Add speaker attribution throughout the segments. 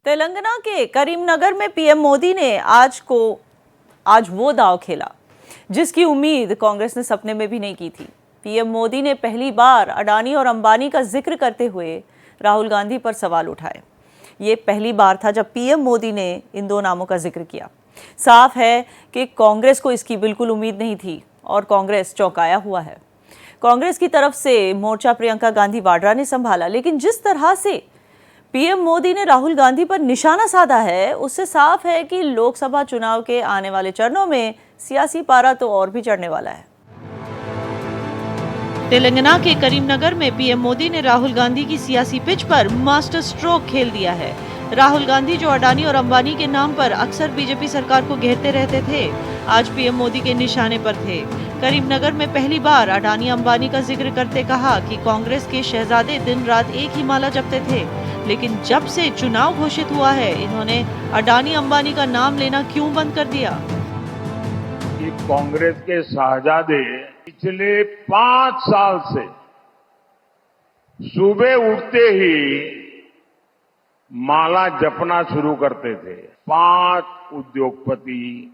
Speaker 1: तेलंगाना के करीमनगर में पीएम मोदी ने आज वो दांव खेला जिसकी उम्मीद कांग्रेस ने सपने में भी नहीं की थी। पीएम मोदी ने पहली बार अडानी और अंबानी का जिक्र करते हुए राहुल गांधी पर सवाल उठाए। ये पहली बार था जब पीएम मोदी ने इन दो नामों का जिक्र किया। साफ है कि कांग्रेस को इसकी बिल्कुल उम्मीद नहीं थी और कांग्रेस चौंकाया हुआ है। कांग्रेस की तरफ से मोर्चा प्रियंका गांधी वाड्रा ने संभाला, लेकिन जिस तरह से पीएम मोदी ने राहुल गांधी पर निशाना साधा है, उससे साफ है कि लोकसभा चुनाव के आने वाले चरणों में सियासी पारा तो और भी चढ़ने वाला है। तेलंगाना के करीमनगर में पीएम मोदी ने राहुल गांधी की सियासी पिच पर मास्टर स्ट्रोक खेल दिया है। राहुल गांधी, जो अडानी और अंबानी के नाम पर अक्सर बीजेपी सरकार को घेरते रहते थे, आज पीएम मोदी के निशाने पर थे। करीमनगर में पहली बार अडानी अंबानी का जिक्र करते कहा कि कांग्रेस के शहजादे दिन रात एक ही माला जपते थे, लेकिन जब से चुनाव घोषित हुआ है, इन्होंने अडानी अंबानी का नाम लेना क्यों बंद कर दिया?
Speaker 2: कि कांग्रेस के शहजादे पिछले 5 साल से सुबह उठते ही माला जपना शुरू करते थे। 5 उद्योगपति,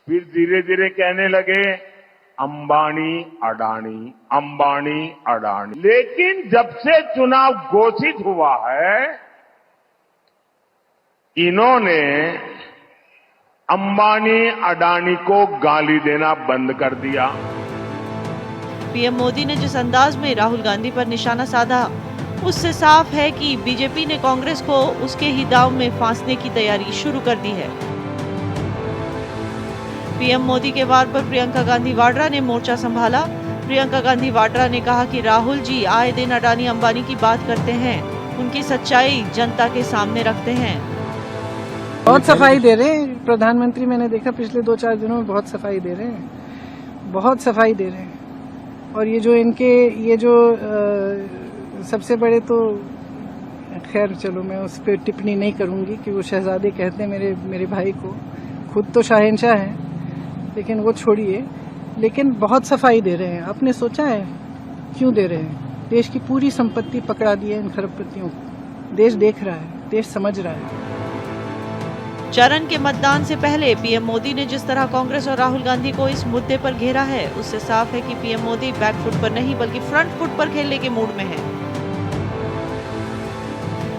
Speaker 2: फिर धीरे धीरे कहने लगे अंबानी अडानी। लेकिन जब से चुनाव घोषित हुआ है, इन्होंने अंबानी अडानी को गाली देना बंद कर दिया।
Speaker 1: पीएम मोदी ने जिस अंदाज में राहुल गांधी पर निशाना साधा, उससे साफ है कि बीजेपी ने कांग्रेस को उसके ही दांव में फांसने की तैयारी शुरू कर दी है। पीएम मोदी के वार पर प्रियंका गांधी वाड्रा ने मोर्चा संभाला। प्रियंका गांधी वाड्रा ने कहा कि राहुल जी आए दिन अडानी अंबानी की बात करते हैं, उनकी सच्चाई जनता के सामने रखते हैं।
Speaker 3: बहुत सफाई दे रहे हैं प्रधानमंत्री, मैंने देखा पिछले 2-4 दिनों में बहुत सफाई दे रहे हैं, बहुत सफाई दे रहे हैं। और ये जो सबसे बड़े, तो खैर चलो मैं उस पर टिप्पणी नहीं करूंगी कि वो शहजादे कहते हैं मेरे भाई को, खुद तो शाहनशाह हैं, लेकिन वो छोड़िए। लेकिन बहुत सफाई दे रहे हैं। आपने सोचा है क्यों दे रहे हैं? देश की पूरी संपत्ति पकड़ा दी है इन खरबपतियों को। देश देख रहा है, देश समझ रहा है।
Speaker 1: चरण के मतदान से पहले पीएम मोदी ने जिस तरह कांग्रेस और राहुल गांधी को इस मुद्दे पर घेरा है, उससे साफ है कि पीएम मोदी बैक फुट पर नहीं बल्कि फ्रंट फुट पर खेलने के मूड में है।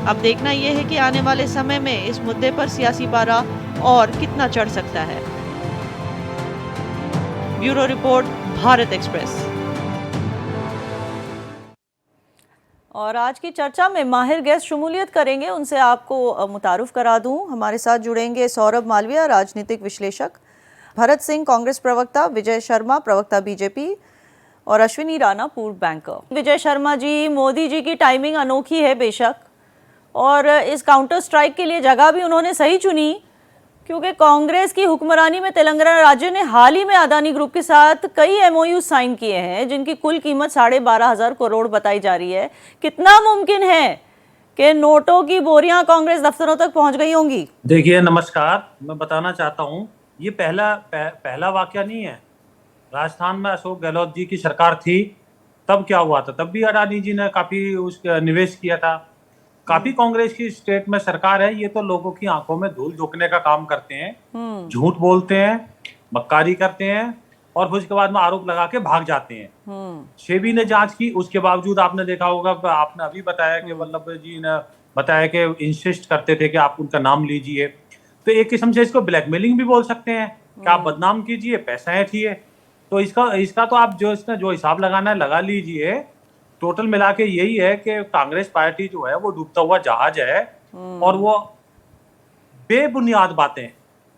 Speaker 1: अब देखना यह है कि आने वाले समय में इस मुद्दे पर सियासी पारा और कितना चढ़ सकता है। Bureau report, Bharat express. और आज की चर्चा में माहिर गेस्ट शमूलियत करेंगे, उनसे आपको मुतारुफ करा दूं। हमारे साथ जुड़ेंगे सौरभ मालविया, राजनीतिक विश्लेषक, भरत सिंह, कांग्रेस प्रवक्ता, विजय शर्मा, प्रवक्ता बीजेपी, और अश्विनी राणा, पूर्व बैंकर। विजय शर्मा जी, मोदी जी की टाइमिंग अनोखी है बेशक, और इस काउंटर स्ट्राइक के लिए जगह भी उन्होंने सही चुनी, क्योंकि कांग्रेस की हुक्मरानी में तेलंगाना राज्य ने हाल ही में अदानी ग्रुप के साथ कई एमओयू साइन किए हैं, जिनकी कुल कीमत 12,500 करोड़ बताई जा रही है। कितना मुमकिन है कि नोटों की बोरियां कांग्रेस दफ्तरों तक पहुंच गई होंगी?
Speaker 4: देखिए, नमस्कार। मैं बताना चाहता हूं, ये पहला वाकया नहीं है। राजस्थान में अशोक गहलोत जी की सरकार थी, तब क्या हुआ था? तब भी अडानी जी ने काफी निवेश किया था। काफी कांग्रेस की स्टेट में सरकार है, ये तो लोगों की आंखों में धूल झोंकने का काम करते हैं, झूठ बोलते हैं, मक्कारी करते हैं, और फिर उसके बाद में आरोप लगा के भाग जाते हैं। सेबी ने जांच की, उसके बावजूद आपने देखा होगा, आपने अभी बताया कि वल्लभ जी ने बताया कि इंसिस्ट करते थे कि आप उनका नाम लीजिए। तो एक किस्म से इसको ब्लैकमेलिंग भी बोल सकते हैं कि आप बदनाम कीजिए, पैसा है। तो इसका तो आप जो हिसाब लगाना है लगा लीजिए। टोटल मिला के यही है कि कांग्रेस पार्टी जो है वो डूबता हुआ जहाज है, और वो बेबुनियाद बातें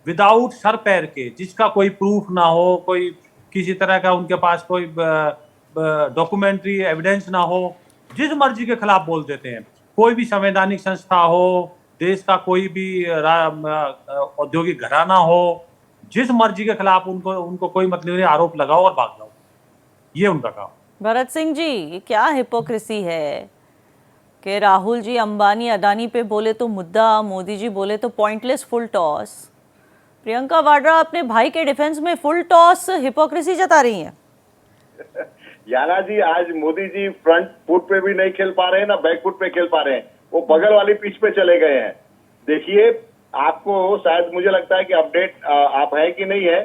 Speaker 4: विदाउट सर पैर के, जिसका कोई प्रूफ ना हो, कोई किसी तरह का उनके पास कोई डॉक्यूमेंट्री एविडेंस ना हो, जिस मर्जी के खिलाफ बोल देते हैं। कोई भी संवैधानिक संस्था हो, देश का कोई भी औद्योगिक घराना हो, जिस मर्जी के खिलाफ उनको कोई मतलब नहीं, आरोप लगाओ और भाग जाओ, ये उनका काम। भरत सिंह जी, ये क्या हिपोक्रेसी है कि राहुल जी अंबानी अडानी पे बोले तो मुद्दा, मोदी जी बोले तो pointless full toss. Priyanka Vadra अपने भाई के डिफेंस में फुल टॉस हिपोक्रेसी जता रही हैं।
Speaker 5: याना जी, आज मोदी जी फ्रंट फुट पे भी नहीं खेल पा रहे हैं, ना बैक फुट पे खेल पा रहे हैं। वो बगल वाली पिच पे चले गए हैं। देखिए, आपको शायद मुझे लगता है कि अपडेट आप है कि नहीं है,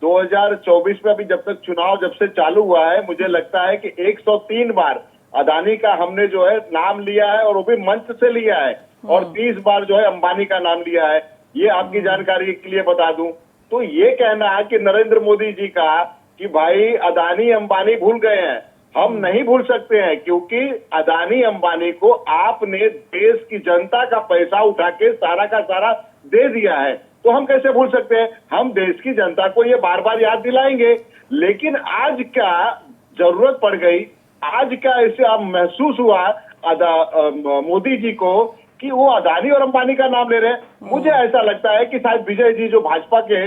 Speaker 5: 2024 में अभी जब तक चुनाव जब से चालू हुआ है, मुझे लगता है कि 103 बार अदानी का हमने जो है नाम लिया है, और वो भी मंच से लिया है, और 30 बार जो है अंबानी का नाम लिया है। ये आपकी जानकारी के लिए बता दूं, तो ये कहना है कि नरेंद्र मोदी जी का कि भाई अदानी अंबानी भूल गए हैं, हम नहीं भूल सकते हैं, क्योंकि अदानी अंबानी को आपने देश की जनता का पैसा उठा के सारा का सारा दे दिया है, तो हम कैसे भूल सकते हैं। हम देश की जनता को ये बार बार याद दिलाएंगे, लेकिन आज क्या जरूरत पड़ गई, आज क्या ऐसे आप महसूस हुआ मोदी जी को कि वो अदानी और अंबानी का नाम ले रहे हैं। मुझे ऐसा लगता है कि शायद विजय जी जो भाजपा के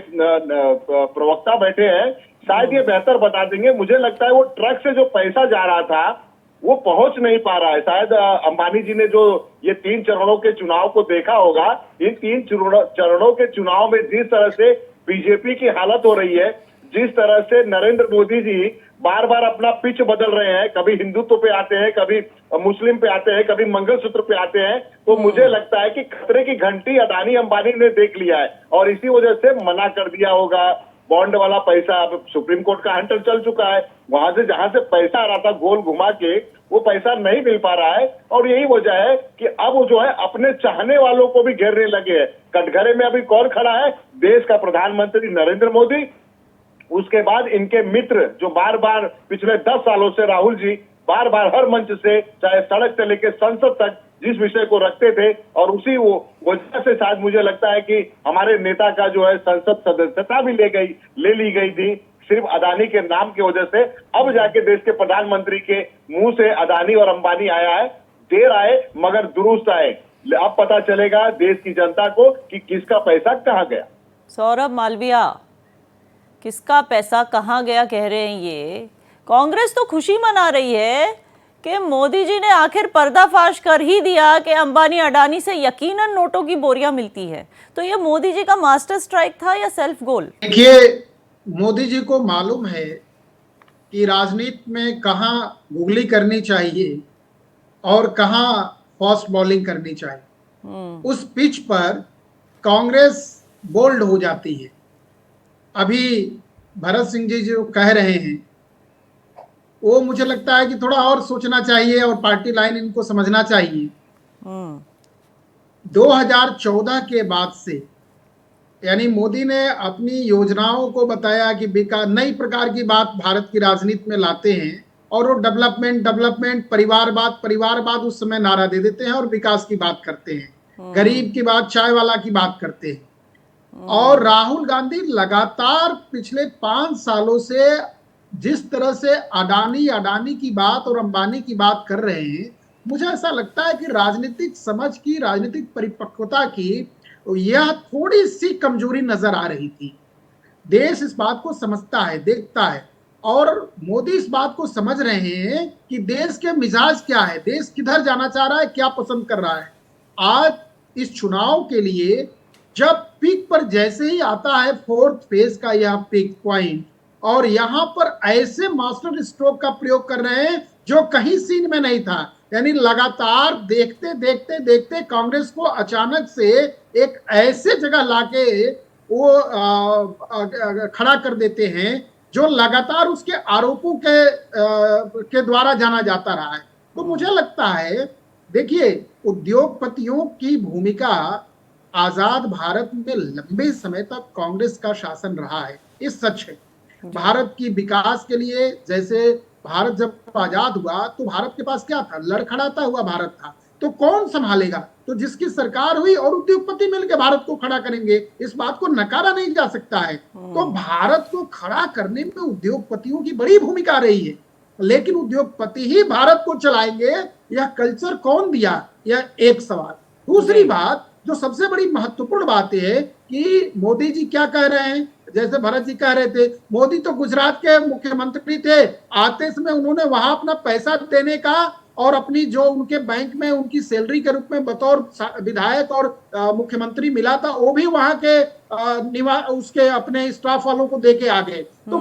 Speaker 5: प्रवक्ता बैठे हैं, शायद ये बेहतर बता देंगे। मुझे लगता है वो ट्रक से जो पैसा जा रहा था वो पहुंच नहीं पा रहा है। शायद अंबानी जी ने जो ये 3 चरणों के चुनाव को देखा होगा, इन 3 चरणों के चुनाव में जिस तरह से बीजेपी की हालत हो रही है, जिस तरह से नरेंद्र मोदी जी बार बार अपना पिच बदल रहे हैं, कभी हिंदुत्व पे आते हैं, कभी मुस्लिम पे आते हैं, कभी मंगलसूत्र पे आते हैं, तो मुझे लगता है कि खतरे की घंटी अदानी अंबानी ने देख लिया है, और इसी वजह से मना कर दिया होगा। बॉन्ड वाला पैसा अब सुप्रीम कोर्ट का हैंडल चल चुका है, वहां से जहां से पैसा आ रहा था गोल घुमा के, वो पैसा नहीं मिल पा रहा है, और यही वजह है कि अब वो जो है अपने चाहने वालों को भी घेरने लगे हैं। कटघरे में अभी कौन खड़ा है? देश का प्रधानमंत्री नरेंद्र मोदी, उसके बाद इनके मित्र जो बार बार पिछले 10 सालों से राहुल जी बार बार हर मंच से, चाहे सड़क से लेकर संसद तक, जिस विषय को रखते थे, और उसी वो वजह से शायद मुझे लगता है कि हमारे नेता का जो है संसद सदस्यता भी ले ली गई थी, सिर्फ अदानी के नाम की वजह से। अब जाके देश के प्रधानमंत्री के मुंह से अदानी और अंबानी आया है, देर आए मगर दुरुस्त आए। अब पता चलेगा देश की जनता को कि किसका पैसा कहाँ गया।
Speaker 1: सौरभ मालविया, किसका पैसा कहाँ गया कह रहे हैं ये। कांग्रेस तो खुशी मना रही है कि मोदी जी ने आखिर पर्दाफाश कर ही दिया कि अंबानी अडानी से यकीनन नोटों की बोरियां मिलती है। तो ये मोदी जी का मास्टर स्ट्राइक था या सेल्फ गोल?
Speaker 6: देखिए, मोदी जी को मालूम है कि राजनीति में कहाँ गुगली करनी चाहिए और कहाँ फास्ट बॉलिंग करनी चाहिए। उस पिच पर कांग्रेस बोल्ड हो जाती है। अभी भरत सिंह जी जो कह रहे हैं वो मुझे लगता है कि थोड़ा और सोचना चाहिए और पार्टी लाइन इनको समझना चाहिए। 2014 के बाद से यानी मोदी ने अपनी योजनाओं को बताया कि नई प्रकार की बात भारत की राजनीति में लाते हैं, और वो डेवलपमेंट परिवारवाद उस समय नारा दे देते हैं और विकास की बात करते हैं, गरीब की बात, चाय वाला की बात करते हैं। और राहुल गांधी लगातार पिछले 5 सालों से जिस तरह से अडानी की बात और अंबानी की बात कर रहे हैं, मुझे ऐसा लगता है कि राजनीतिक समझ की, राजनीतिक परिपक्वता की यह थोड़ी सी कमजोरी नजर आ रही थी। देश इस बात को समझता है, देखता है, और मोदी इस बात को समझ रहे हैं कि देश के मिजाज क्या है, देश किधर जाना चाह रहा है, क्या पसंद कर रहा है। आज इस चुनाव के लिए जब पीक पर जैसे ही आता है 4th फेज का यह पीक पॉइंट, और यहां पर ऐसे मास्टर स्ट्रोक का प्रयोग कर रहे हैं जो कहीं सीन में नहीं था। यानी लगातार देखते देखते देखते कांग्रेस को अचानक से एक ऐसे जगह लाके वो खड़ा कर देते हैं जो लगातार उसके आरोपों के द्वारा जाना जाता रहा है। तो मुझे लगता है, देखिए, उद्योगपतियों की भूमिका आजाद भारत में लंबे समय तक कांग्रेस का शासन रहा है, ये सच है। भारत की विकास के लिए, जैसे भारत जब आजाद हुआ तो भारत के पास क्या था? लड़खड़ाता हुआ भारत था। तो कौन संभालेगा? तो जिसकी सरकार हुई और उद्योगपति मिलकर भारत को खड़ा करेंगे, इस बात को नकारा नहीं जा सकता है। तो भारत को खड़ा करने में उद्योगपतियों की बड़ी भूमिका रही है, लेकिन उद्योगपति ही भारत को चलाएंगे, यह कल्चर कौन दिया? यह एक सवाल। दूसरी बात, जो सबसे बड़ी महत्वपूर्ण बात है कि मोदी जी क्या कह रहे हैं, जैसे भरत जी कह रहे थे, मोदी तो गुजरात के मुख्यमंत्री थे, आते समय उन्होंने वहां अपना पैसा देने का और अपनी जो उनके बैंक में उनकी सैलरी के रूप में बतौर विधायक और मुख्यमंत्री मिला था, वो भी वहां के उसके अपने स्टाफ वालों को देके आ गए। तो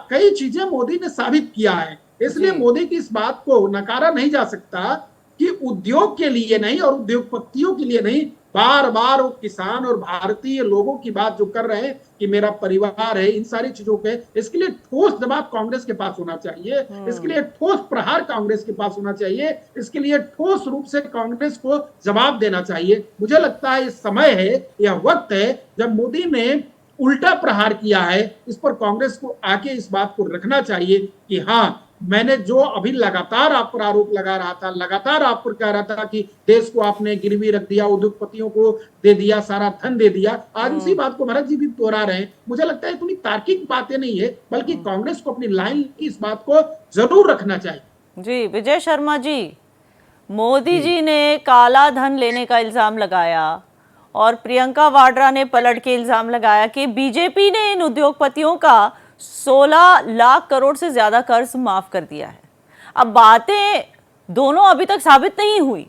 Speaker 6: कई चीजें मोदी ने साबित किया है, इसलिए मोदी की इस बात को नकारा नहीं जा सकता। कि उद्योग के लिए नहीं और उद्योगपतियों के लिए नहीं, बार बार वो किसान और भारतीय लोगों की बात जो कर रहे हैं कि मेरा परिवार है, इन सारी चीजों पे, इसके लिए ठोस जवाब कांग्रेस के पास होना चाहिए, इसके लिए ठोस प्रहार कांग्रेस के पास होना चाहिए, इसके लिए ठोस रूप से कांग्रेस को जवाब देना चाहिए। मुझे लगता है इस समय है, यह वक्त है जब मोदी ने उल्टा प्रहार किया है, इस पर कांग्रेस को आके इस बात को रखना चाहिए कि हाँ, मैंने जो अभी लगातार आप पर आरोप लगा रहा था, लगातार आप पर कह रहा था कि देश को आपने गिरवी रख दिया, उद्योगपतियों को दे दिया, सारा धन दे दिया, आज उसी बात को भरत जी भी दोहरा रहे हैं। मुझे लगता है इतनी तार्किक बातें नहीं है, बल्कि कांग्रेस को अपनी लाइन की इस बात को जरूर रखना चाहिए।
Speaker 1: जी विजय शर्मा जी, मोदी जी ने काला धन लेने का इल्जाम लगाया और प्रियंका वाड्रा ने पलट के इल्जाम लगाया कि बीजेपी ने इन उद्योगपतियों का 16 लाख करोड़ से ज्यादा कर्ज माफ कर दिया है। अब बातें दोनों अभी तक साबित नहीं हुई,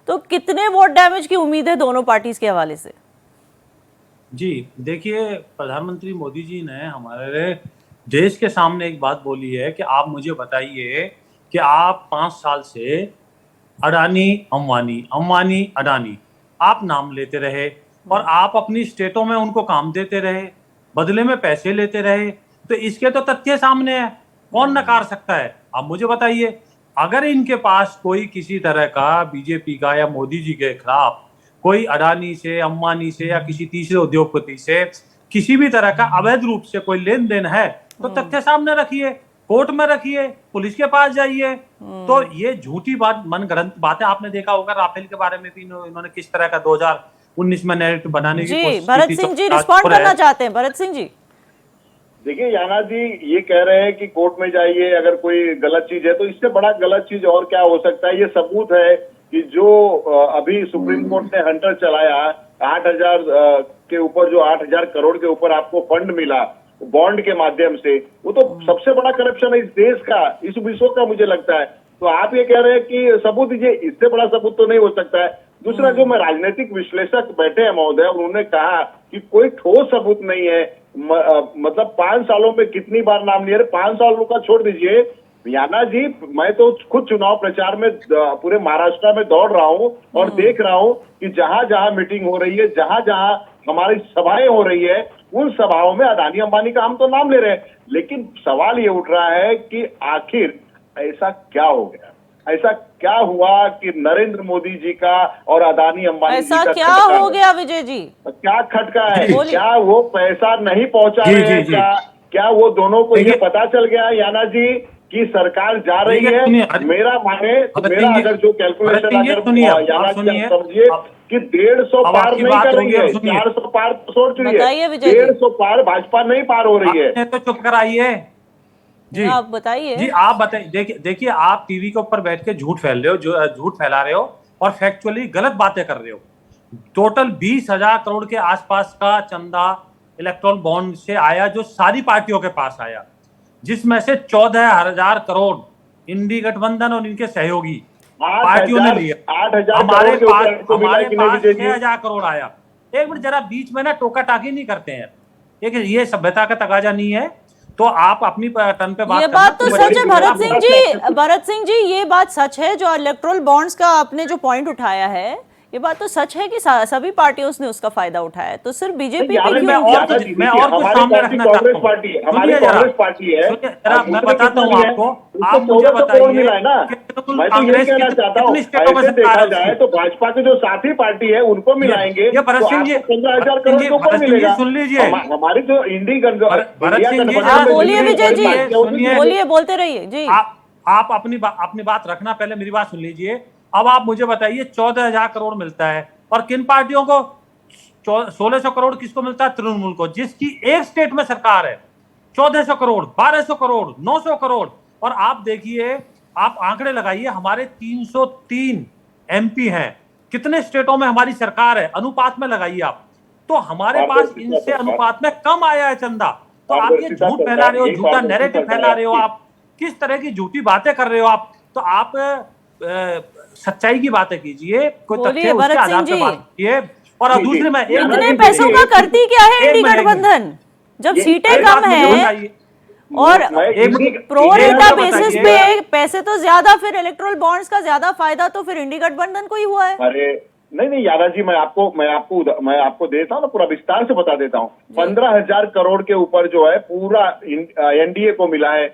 Speaker 1: तो कितने वोट डैमेज की उम्मीद है दोनों पार्टीज के हवाले से?
Speaker 4: जी देखिए, प्रधानमंत्री मोदी जी ने हमारे देश के सामने एक बात बोली है कि आप मुझे बताइए कि आप 5 साल से अडानी अंबानी, अंबानी अडानी आप नाम लेते रहे और आप अपनी स्टेटों में उनको काम देते रहे, बदले में पैसे लेते रहे, तो इसके तो तथ्य सामने है, कौन नकार सकता है? आप मुझे बताइए, अगर इनके पास कोई किसी तरह का बीजेपी का या मोदी जी के खिलाफ कोई अडानी से, अंबानी से या किसी तीसरे उद्योगपति से किसी भी तरह का अवैध रूप से कोई लेन देन है, तो तथ्य सामने रखिए, कोर्ट में रखिए, पुलिस के पास जाइए। तो ये झूठी बात, मनगढ़ंत बातें, आपने देखा होगा राफेल के बारे में भी इन्होंने किस तरह का 2019 में नैरेटिव बनाने की कोशिश की थी।
Speaker 1: भरत सिंह जी रिस्पॉन्ड करना चाहते हैं। भरत सिंह जी,
Speaker 5: देखिए याना जी, ये कह रहे हैं कि कोर्ट में जाइए अगर कोई गलत चीज है, तो इससे बड़ा गलत चीज और क्या हो सकता है? ये सबूत है कि जो अभी सुप्रीम कोर्ट ने हंटर चलाया, 8,000 के ऊपर, जो 8,000 करोड़ के ऊपर आपको फंड मिला बॉन्ड के माध्यम से, वो तो सबसे बड़ा करप्शन है इस देश का, इस विश्व का, मुझे लगता है। तो आप ये कह रहे हैं कि सबूत दीजिए, इससे बड़ा सबूत तो नहीं हो सकता है। दूसरा, जो मैं राजनीतिक विश्लेषक बैठे हैं महोदय, उन्होंने कहा कि कोई ठोस सबूत नहीं है। मतलब 5 सालों में कितनी बार नाम लिया? 5 सालों का छोड़ दीजिए याना जी, मैं तो खुद चुनाव प्रचार में पूरे महाराष्ट्र में दौड़ रहा हूं और देख रहा हूं कि जहां जहां मीटिंग हो रही है, जहां जहां हमारी सभाएं हो रही है, उन सभाओं में अडानी अंबानी का हम तो नाम ले रहे हैं, लेकिन सवाल ये उठ रहा है कि आखिर ऐसा क्या हो गया? ऐसा क्या हुआ कि नरेंद्र मोदी जी का और अडानी अंबानी जी का
Speaker 1: ऐसा क्या हो गया विजय जी?
Speaker 5: क्या खटका है? क्या वो पैसा नहीं पहुंचा रहे हैं? क्या वो दोनों को ये पता चल गया याना जी कि सरकार जा रही है? मेरा माने, मेरा अगर जो कैलकुलेशन, अगर याना जी समझिए कि 150 पार नहीं कर रही है, 400 पार तो छोड़ चुकी है, 150 पार भाजपा नहीं पार हो रही है।
Speaker 4: तो चुप कराइए जी,
Speaker 1: आप बताइए
Speaker 4: जी, आप बताइए। देखिए, आप टीवी के ऊपर बैठ के झूठ फैल रहे हो, जो झूठ फैला रहे हो और फैक्चुअली गलत बातें कर रहे हो। टोटल 20,000 करोड़ के आसपास का चंदा इलेक्ट्रॉल बॉन्ड से आया, जो सारी पार्टियों के पास आया, जिसमें से 14,000 करोड़ इंडी गठबंधन और इनके सहयोगी पार्टियों ने लिया।
Speaker 5: 8,000
Speaker 4: हमारे पास 6,000 करोड़ आया। एक मिनट, जरा बीच में ना टोका टाकी नहीं करते हैं, ये सभ्यता का तकाजा नहीं है। तो आप अपनी टर्न पे बात,
Speaker 1: ये बात तो सच है भरत सिंह जी। भरत सिंह जी, ये बात सच है जो इलेक्ट्रोल बॉन्ड्स का आपने जो पॉइंट उठाया है, ये बात तो सच है कि सभी पार्टियों ने उसका फायदा उठाया। तो सिर्फ बीजेपी पे क्यों?
Speaker 4: मैं और कुछ सामने रखना चाहता हूं।
Speaker 5: हमारी कांग्रेस पार्टी है,
Speaker 4: मैं बताता हूं आपको, आप मुझे बताइए
Speaker 5: मैं तो ये कहना चाहता हूँ, ऐसे देखा जाए तो भाजपा के जो साथी पार्टी है उनको मिलाएंगे तो आपको 15,000 करोड़ के ऊपर मिलेगा।
Speaker 4: सुन लीजिए,
Speaker 5: हमारी जो इंडी
Speaker 1: बोलिए विजय जी, बोलिए, बोलते रहिए जी।
Speaker 4: आप अपनी बात रखना, पहले मेरी बात सुन लीजिए। अब आप मुझे बताइए, 14,000 करोड़ मिलता है और किन पार्टियों को? 1,600 करोड़ किसको मिलता है? तृणमूल को, जिसकी एक स्टेट में सरकार है। 1,400 करोड़, 1,200 करोड़, 900 करोड़। और आप देखिए, आप आंकड़े लगाइए, हमारे 303 एमपी हैं, कितने स्टेटों में हमारी सरकार है, अनुपात में लगाइए आप। तो हमारे पास इनसे अनुपात में कम आया है चंदा। तो आप ये झूठ फैला रहे हो, झूठा नैरेटिव फैला रहे हो, आप किस तरह की झूठी बातें कर रहे हो आप। तो आप सच्चाई की बातें कीजिए, कोई तथ्य उसके आधार पर बात कीजिए। और दूसरे में
Speaker 1: इतने पैसों का करती क्या है इंडी गठबंधन जब सीटें कम है? और प्रो रेटा
Speaker 4: तो
Speaker 1: बेसिस पे पैसे तो ज्यादा, फिर इलेक्टोरल बॉन्ड्स का ज्यादा फायदा तो फिर इंडी गठबंधन को ही हुआ है।
Speaker 5: अरे नहीं यादा जी, मैं आपको देता हूँ ना, पूरा विस्तार से बता देता हूँ। 15,000 करोड़ के ऊपर जो है पूरा एनडीए को मिला है।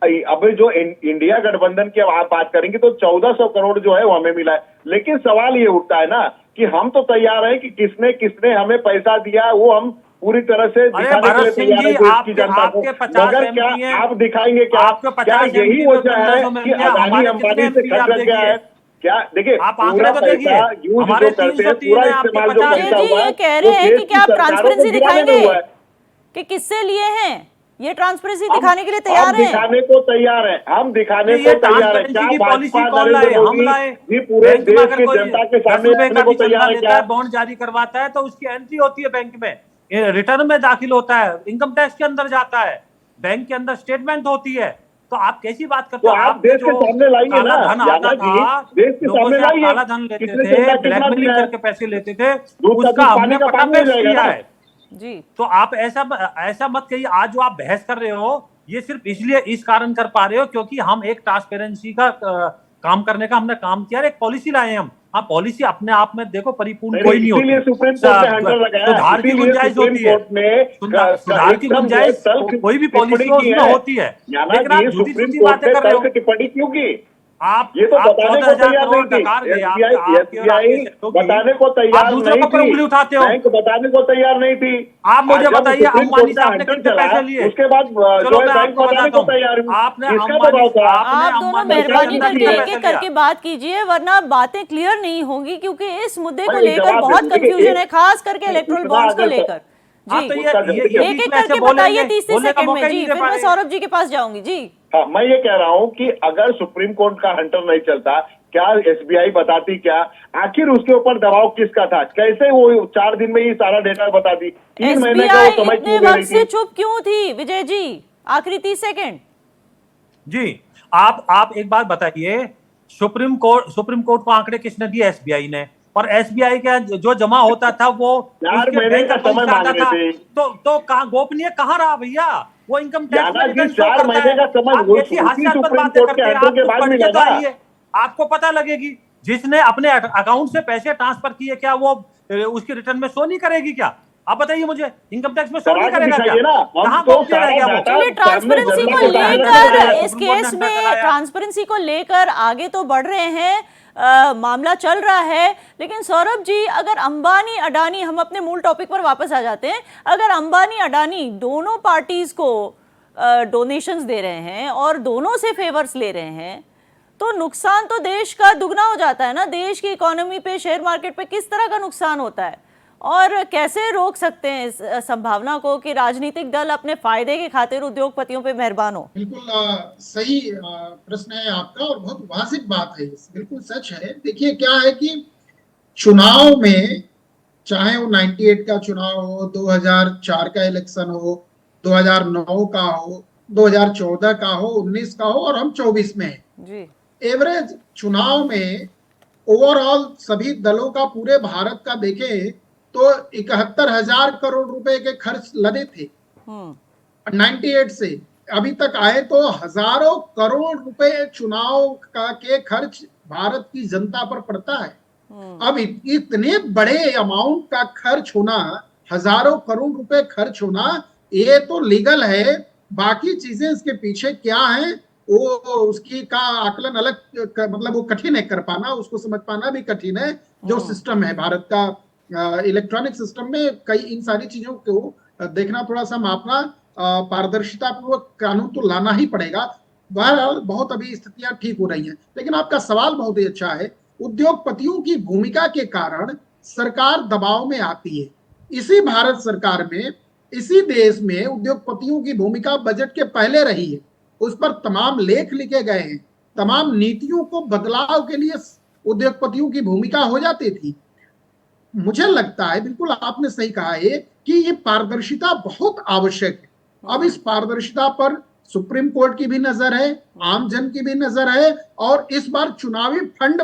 Speaker 5: अब जो इंडिया गठबंधन की आप बात करेंगे तो 1400 करोड़ जो है वो हमें मिला है। लेकिन सवाल ये उठता है ना कि हम तो तैयार है कि किसने किसने हमें पैसा दिया वो हम पूरी तरह से दिखाने के लिए तैयार है देश की जनता को। मगर क्या आप दिखाएंगे? क्या यही वजह है कि अदानी अंबानी से खर्च लग गया है? क्या देखिए, पूरा पैसा यूज जो करते हैं, पूरा इस्तेमाल जो पैसा हुआ है,
Speaker 1: ये कह रहे हैं कि क्या आप ट्रांसपेरेंसी दिखाएंगे कि किससे लिए हैं? ये ट्रांसपेरेंसी दिखाने के लिए तैयार हैं?
Speaker 5: दिखाने को तैयार है, हम दिखाने को तैयार है। क्या भाजपा नरेंद्र मोदी भी पूरे देश की जनता के सामने रखने को तैयार है? क्या
Speaker 4: बॉन्ड जारी करवाता है तो उसकी एंट्री होती है बैंक में, रिटर्न में दाखिल होता है, इनकम टैक्स के अंदर जाता है, बैंक के अंदर स्टेटमेंट होती है। तो आप कैसी बात करते
Speaker 5: तो
Speaker 4: हो?
Speaker 5: आप देश के सामने लाइए ना,
Speaker 4: धन आता था,
Speaker 5: देश के सामने लाइए।
Speaker 4: काला धन लेते थे, ब्लैकमेलिंग करके पैसे लेते थे, उसका हमने पर्दाफाश किया है
Speaker 1: जी।
Speaker 4: तो आप ऐसा मत कहिए। आज जो आप बहस कर रहे हो ये सिर्फ इसलिए इस कारण कर पा रहे हो क्योंकि हम एक ट्रांसपेरेंसी का काम करने का हमने काम किया, एक पॉलिसी लाए हैं हम। हाँ, पॉलिसी अपने आप में देखो परिपूर्ण कोई नहीं होती, सुधार की गुंजाइश होती है, सुधार की गुंजाइश कोई भी पॉलिसी उसमें होती है। लेकिन आप झूठी झूठी बातें कर रहे हो।
Speaker 5: टिप्पणी क्यों की?
Speaker 4: आप
Speaker 5: ये तो बताने को तैयार नहीं थी, एसबीआई बताने को तैयार नहीं थी,
Speaker 4: उठाते हो,
Speaker 5: बैंक बताने को तैयार नहीं थी।
Speaker 4: आप मुझे बताइए अंबानी से आपने कितने पैसे लिए?
Speaker 5: उसके बाद जो है बैंक बताने को तैयार हुई।
Speaker 4: आपने
Speaker 5: इसका दबाव था।
Speaker 1: आप दोनों मेहरबानी करके एक एक करके बात कीजिए वरना बातें क्लियर नहीं होंगी, क्योंकि इस मुद्दे को लेकर बहुत कंफ्यूजन है, खास करके इलेक्टोरल बॉन्ड्स को लेकर। जी, एक एक करके बताइए 30 सेकंड में। जी, फिर मैं सौरभ जी के पास जाऊंगी। जी
Speaker 5: हाँ, मैं ये कह रहा हूँ कि अगर सुप्रीम कोर्ट का हंटर नहीं चलता, क्या एसबीआई बताती? क्या आखिर उसके ऊपर दबाव किसका था? कैसे वो 4 दिन में ही सारा डेटा बता दी? 3 महीने का वो समय क्यों ले रही थी?
Speaker 1: चुप क्यों थी विजय जी? आखिरी 30 सेकंड।
Speaker 4: जी, आप एक बात बताइए, सुप्रीम कोर्ट को आंकड़े किसने दिए? एसबीआई ने। और एसबीआई का जो जमा होता था वो
Speaker 5: 4 महीने का समय मांग रहे थे।
Speaker 4: तो गोपनीय कहाँ रहा भैया? वो इनकम टैक्स
Speaker 5: 4 महीने का समय सुप्रीम कोर्ट के हंटर के बाद मिला था।
Speaker 4: आपको पता लगेगी, जिसने अपने अकाउंट से पैसे ट्रांसफर किए क्या वो उसकी रिटर्न में शो नहीं करेगी क्या? आप बताइए मुझे, इनकम टैक्स में शो नहीं करेगा क्या?
Speaker 1: चलिए, ट्रांसपेरेंसी को लेकर इस केस में ट्रांसपेरेंसी को लेकर आगे तो बढ़ रहे हैं, मामला चल रहा है। लेकिन सौरभ जी, अगर अंबानी अडानी, हम अपने मूल टॉपिक पर वापस आ जाते हैं, अगर अंबानी अडानी दोनों पार्टीज को डोनेशंस दे रहे हैं और दोनों से फेवर्स ले रहे हैं तो नुकसान तो देश का दुगना हो जाता है ना। देश की इकोनॉमी पे, शेयर मार्केट पे किस तरह का नुकसान होता है और कैसे रोक सकते हैं इस संभावना को कि राजनीतिक दल अपने फायदे के खातिर उद्योगपतियों पे मेहरबान हो?
Speaker 6: बिल्कुल सही प्रश्न है आपका और बहुत वाजिब बात है, बिल्कुल सच है। देखिए क्या है कि चुनाव में, चाहे वो 98 का चुनाव हो, 2004 का इलेक्शन हो, 2009 का हो, 2014 का हो, 19 का हो और हम 24 में हैं। एवरेज चुनाव में ओवरऑल सभी दलों का पूरे भारत का देखें तो 71,000 करोड़ रुपए के खर्च लदे थे 98 से अभी तक आए तो हजारों करोड़ रुपए चुनाव के खर्च भारत की जनता पर पड़ता है। अब इतने बड़े अमाउंट का खर्च होना, हजारों करोड़ रुपए खर्च होना, ये तो लीगल है। बाकी चीजें इसके पीछे क्या है वो उसकी का आकलन अलग, मतलब वो कठिन है कर पाना, उसको समझ पाना भी कठिन है। जो सिस्टम है भारत का इलेक्ट्रॉनिक सिस्टम में, कई इन सारी चीजों को देखना, थोड़ा सा मापना, पारदर्शिता पूर्वक कानून तो लाना ही पड़ेगा। बहरहाल बहुत अभी स्थितियां ठीक हो रही हैं। लेकिन आपका सवाल बहुत ही अच्छा है। उद्योगपतियों की भूमिका के कारण सरकार दबाव में आती है। इसी भारत सरकार में, इसी देश में उद्योगपतियों की भूमिका बजट के पहले रही है। उस पर तमाम लेख लिखे गए हैं। तमाम नीतियों को बदलाव के लिए उद्योगपतियों की भूमिका हो जाती थी। मुझे लगता है, बिल्कुल आपने सही कहा है कि ये पारदर्शिता बहुत आवश्यक है। अब इस पारदर्शिता पर सुप्रीम कोर्ट की भी नजर है, आम जन की भी नजर है, और इस बार चुनावी फंड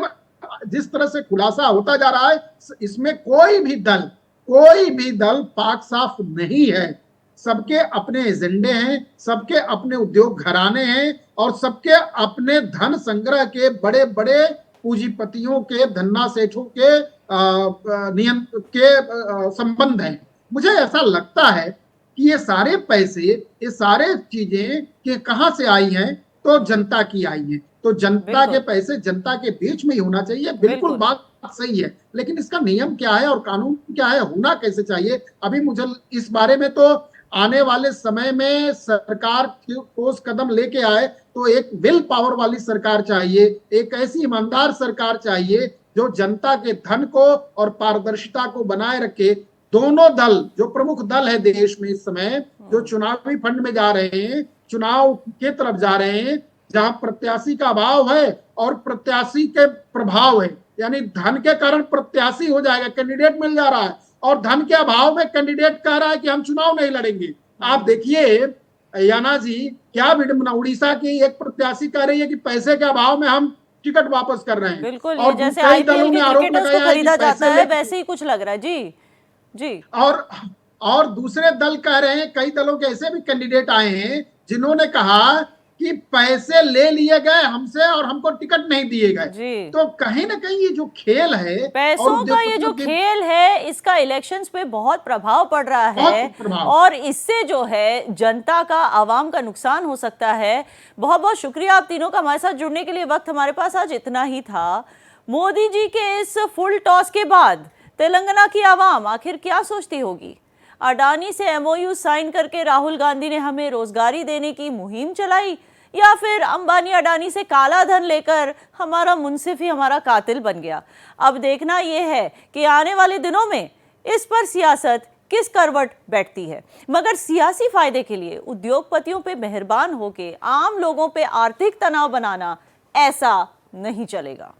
Speaker 6: जिस तरह से खुलासा होता जा रहा है, इसमें कोई भी दल पाक साफ नहीं है। सबके अपने एजेंडे हैं, सबके अपने उद्योग घराने हैं और सबके अपने धन संग्रह के बड़े बड़े पूंजीपतियों के, धन्ना सेठों के संबंध हैं। मुझे ऐसा लगता है कि ये सारे पैसे, ये सारे चीजें कि कहां से आई हैं, तो जनता की आई हैं। तो जनता के पैसे जनता के बीच में ही होना चाहिए, बिल्कुल बात सही है, लेकिन इसका नियम क्या है और कानून क्या है, होना कैसे चाहिए, अभी मुझे इस बारे में तो आने वाले समय में सरकार ठोस कदम लेके आए तो एक विल पावर वाली सरकार चाहिए, एक ऐसी ईमानदार सरकार चाहिए जो जनता के धन को और पारदर्शिता को बनाए रखे। दोनों दल, जो प्रमुख दल है देश में इस समय, जो चुनावी फंड में जा रहे हैं, चुनाव के तरफ जा रहे हैं, जहां प्रत्याशी का अभाव है और प्रत्याशी के प्रभाव है, यानी धन के कारण प्रत्याशी हो जाएगा, कैंडिडेट मिल जा रहा है, और धन के अभाव में कैंडिडेट कह रहा है कि हम चुनाव नहीं लड़ेंगे। आप देखिए याना जी, क्या विडंबना, उड़ीसा की एक प्रत्याशी कह रही है कि पैसे के अभाव में हम टिकट वापस कर रहे हैं।
Speaker 1: बिल्कुल,
Speaker 6: और
Speaker 1: जैसे
Speaker 6: कई दलों
Speaker 1: आईपीएल
Speaker 6: ने
Speaker 1: के
Speaker 6: आरोप
Speaker 1: क्रिकेटर्स को
Speaker 6: लगाया है कि
Speaker 1: खरीदा जाता
Speaker 6: पैसे
Speaker 1: है, वैसे ही कुछ लग रहा है। जी जी।
Speaker 6: और दूसरे दल कह रहे हैं, कई दलों के ऐसे भी कैंडिडेट आए हैं जिन्होंने कहा कि पैसे ले लिए गए हमसे और हमको टिकट नहीं दिए गए। तो कहीं ना कहीं ये जो खेल है,
Speaker 1: पैसों का ये जो खेल है, इसका इलेक्शंस पे बहुत प्रभाव पड़ रहा है और इससे जो है जनता का, आवाम का नुकसान हो सकता है। बहुत बहुत शुक्रिया आप तीनों का हमारे साथ जुड़ने के लिए। वक्त हमारे पास आज इतना ही था। मोदी जी के इस फुल टॉस के बाद तेलंगाना की आवाम आखिर क्या सोचती होगी? अडानी से एमओयू साइन करके राहुल गांधी ने हमें रोजगारी देने की मुहिम चलाई, या फिर अंबानी अडानी से काला धन लेकर हमारा मुंसिफ ही हमारा कातिल बन गया? अब देखना यह है कि आने वाले दिनों में इस पर सियासत किस करवट बैठती है। मगर सियासी फायदे के लिए उद्योगपतियों पे मेहरबान होके आम लोगों पे आर्थिक तनाव बनाना, ऐसा नहीं चलेगा।